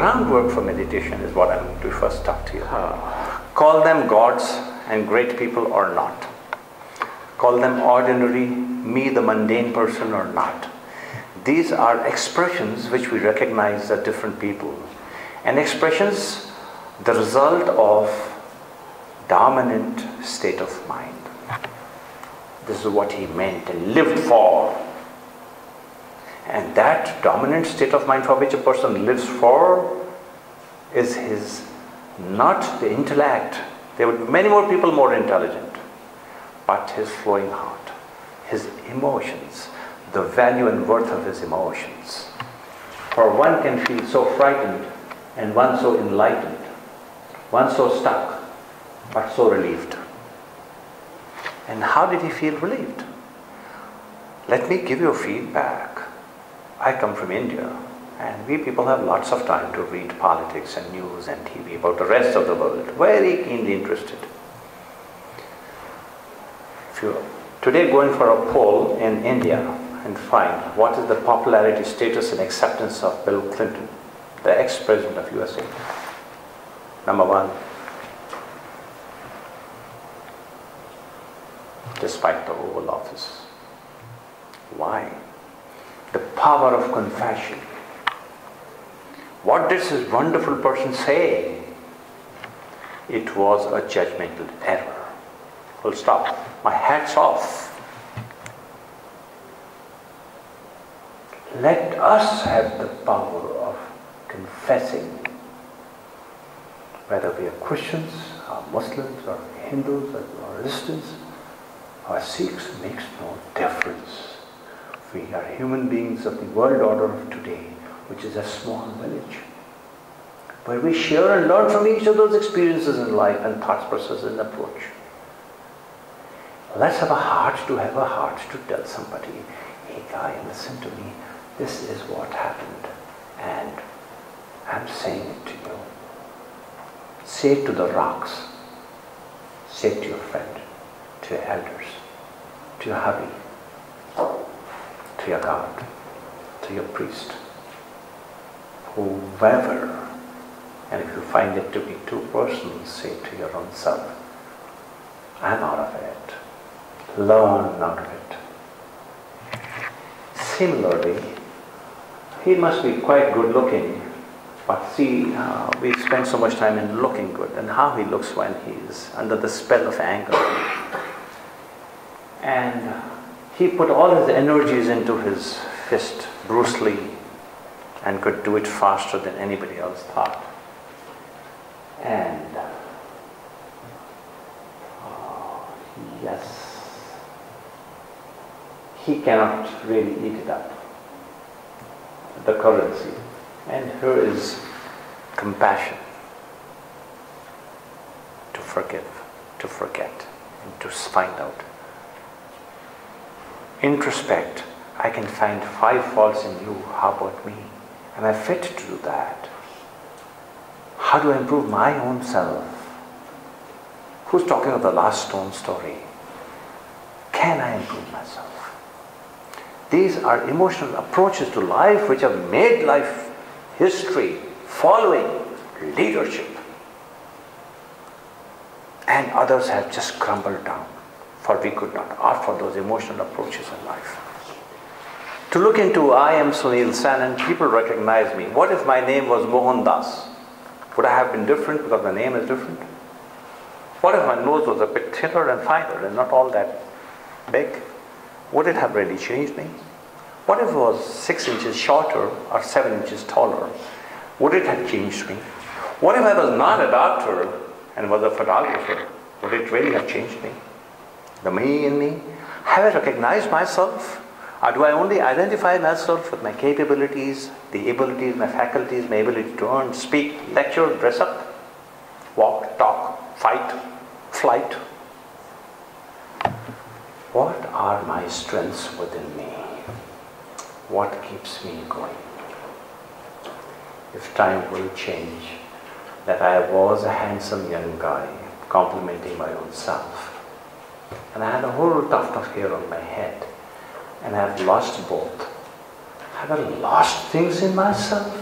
groundwork for meditation is what I'm going to first talk to you. Call them gods and great people or not. Call them ordinary, me the mundane person or not. These are expressions which we recognize as different people. And expressions, the result of dominant state of mind. This is what he meant and lived for. And that dominant state of mind for which a person lives for is his, not the intellect. There would be many more people more intelligent, but his flowing heart, his emotions, the value and worth of his emotions. For one can feel so frightened and one so enlightened, one so stuck, but so relieved. And how did he feel relieved? Let me give you a feedback. I come from India, and we people have lots of time to read politics and news and TV about the rest of the world, very keenly interested. If you today go in for a poll in India and find what is the popularity, status and acceptance of Bill Clinton, the ex-president of USA. Number one, despite the Oval Office. Why? The power of confession. What did this wonderful person say? It was a judgmental error. Full stop. My hat's off. Let us have the power of confessing. Whether we are Christians, or Muslims, or Hindus, or Christians, or Sikhs, makes no difference. We are human beings of the world order of today, which is a small village, where we share and learn from each other's experiences in life and thought processes and approach. Let's have a heart to tell somebody, hey guy, listen to me, this is what happened, and I'm saying it to you. Say it to the rocks, say it to your friend, to your elders, to your hubby, to your God, to your priest, whoever. And if you find it to be too personal, say to your own self, I'm out of it. Learn out of it. Similarly, he must be quite good looking, but see, we spend so much time in looking good and how he looks when he's under the spell of anger. And he put all his energies into his fist, Bruce Lee, and could do it faster than anybody else thought. And yes, he cannot really eat it up, the currency. And here is compassion, to forgive, to forget, and to find out. Introspect, I can find 5 faults in you, how about me? Am I fit to do that? How do I improve my own self? Who's talking of the last stone story? Can I improve myself? These are emotional approaches to life which have made life history, following, leadership. And others have just crumbled down, for we could not offer those emotional approaches in life. To look into I am Sunil Sanon, people recognize me. What if my name was Mohan Das? Would I have been different because my name is different? What if my nose was a bit thinner and finer and not all that big? Would it have really changed me? What if it was 6 inches shorter or 7 inches taller? Would it have changed me? What if I was not a doctor and was a photographer? Would it really have changed me? The me in me? Have I recognized myself? Or do I only identify myself with my capabilities, the abilities, my faculties, my ability to earn, speak, lecture, dress up, walk, talk, fight, flight? What are my strengths within me? What keeps me going? If time will change, that I was a handsome young guy complimenting my own self, and I had a whole tuft of hair on my head, and I have lost both. Have I lost things in myself?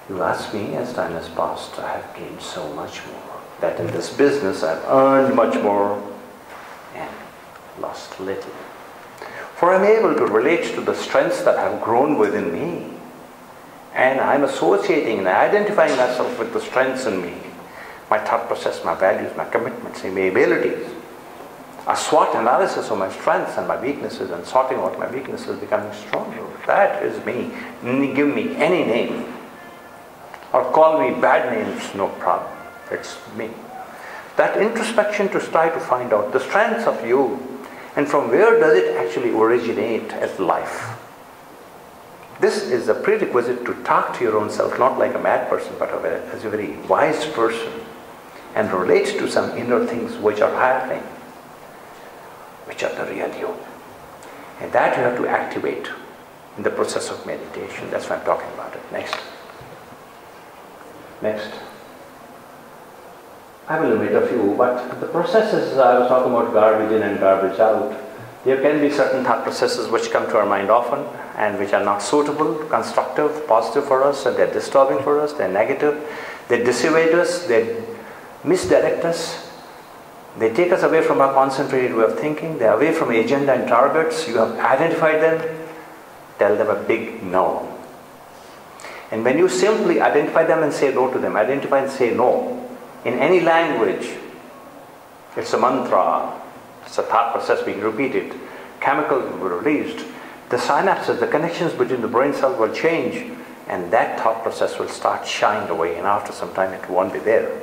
You ask me, as time has passed, I have gained so much more. That in this business I've earned much more and lost little. For I'm able to relate to the strengths that have grown within me. And I'm associating and identifying myself with the strengths in me. My thought process, my values, my commitments, my abilities. A SWOT analysis of my strengths and my weaknesses and sorting out my weaknesses, becoming stronger. That is me. Give me any name. Or call me bad names, no problem. It's me. That introspection to try to find out the strengths of you and from where does it actually originate as life. This is a prerequisite to talk to your own self, not like a mad person, but as a very wise person, and relate to some inner things which are happening, which are the real you. And that you have to activate in the process of meditation. That's why I'm talking about it. Next. I will omit a few, but the processes I was talking about, garbage in and garbage out. There can be certain thought processes which come to our mind often and which are not suitable, constructive, positive for us, and they're disturbing for us, they're negative, they dissuade us, they misdirect us, they take us away from our concentrated way of thinking, they're away from agenda and targets. You have identified them, tell them a big no. And when you simply identify them and say no to them, identify and say no, in any language, it's a mantra, it's a thought process being repeated, chemicals will be released, the synapses, the connections between the brain cells will change, and that thought process will start shying away, and after some time it won't be there.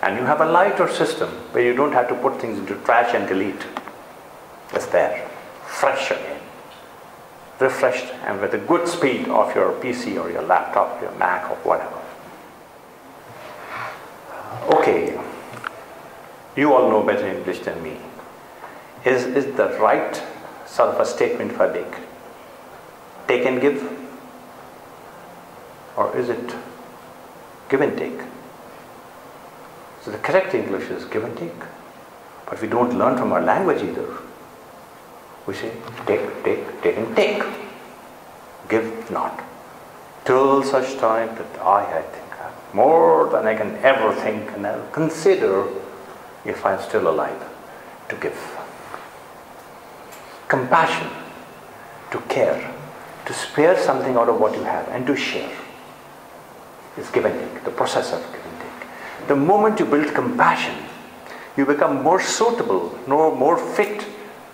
And you have a lighter system where you don't have to put things into trash and delete. It's there, fresh again, refreshed, and with the good speed of your PC or your laptop, your Mac or whatever. Okay, you all know better English than me. Is the right sort of a statement if I make? Take and give? Or is it give and take? So the correct English is give and take. But we don't learn from our language either. We say take and take. Give not. Till such time that I think more than I can ever think and I'll consider if I'm still alive to give. Compassion, to care, to spare something out of what you have and to share is give and take, the process of give and take. The moment you build compassion, you become more suitable, more fit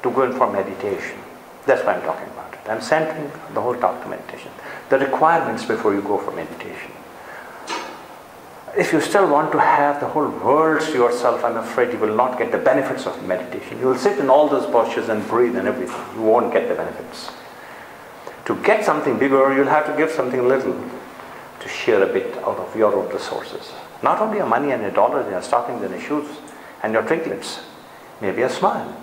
to go in for meditation. That's why I'm talking about it. I'm centering the whole talk to meditation. The requirements before you go for meditation. If you still want to have the whole world to yourself, I'm afraid you will not get the benefits of meditation. You will sit in all those postures and breathe and everything. You won't get the benefits. To get something bigger, you'll have to give something little to share a bit out of your own resources. Not only your money and your dollars and your stockings and your shoes and your trinklets. Maybe a smile.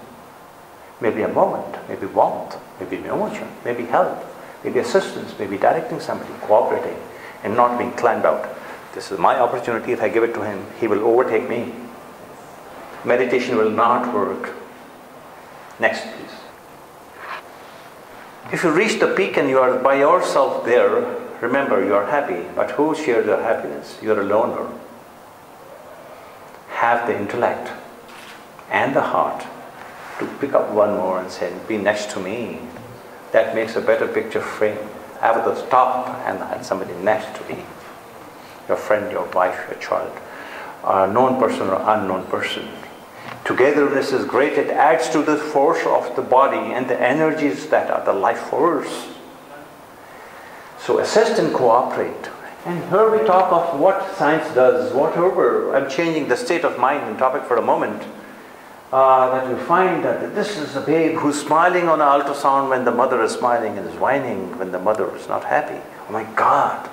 Maybe a moment. Maybe warmth. Maybe emotion. Maybe help. Maybe assistance. Maybe directing somebody, cooperating and not being climbed out. This is my opportunity. If I give it to him, he will overtake me. Meditation will not work. Next, please. If you reach the peak and you are by yourself there, remember you are happy, but who shares your happiness? You are a loner. Have the intellect and the heart to pick up one more and say, be next to me. That makes a better picture frame. Have the top and somebody next to me. Your friend, your wife, your child, a known person or unknown person. Togetherness is great. It adds to the force of the body and the energies that are the life force. So assist and cooperate. And here we talk of what science does, whatever. I'm changing the state of mind and topic for a moment. That we find that this is a babe who's smiling on an ultrasound when the mother is smiling and is whining when the mother is not happy. Oh my God.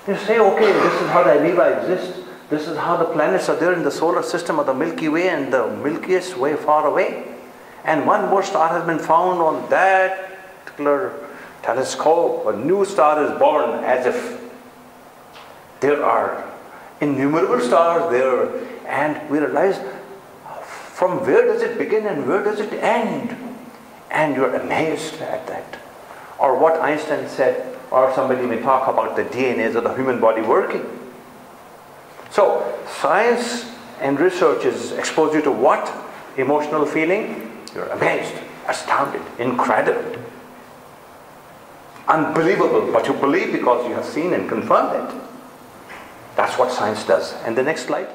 You say, okay, this is how the amoeba exists. This is how the planets are there in the solar system of the Milky Way and the milkiest way far away. And one more star has been found on that particular telescope. A new star is born, as if there are innumerable stars there. And we realize, from where does it begin and where does it end? And you're amazed at that. Or what Einstein said, or somebody may talk about the DNAs of the human body working. So science and research is exposed you to what? Emotional feeling? You're amazed, astounded, incredible, unbelievable, but you believe because you have seen and confirmed it. That's what science does. And the next slide.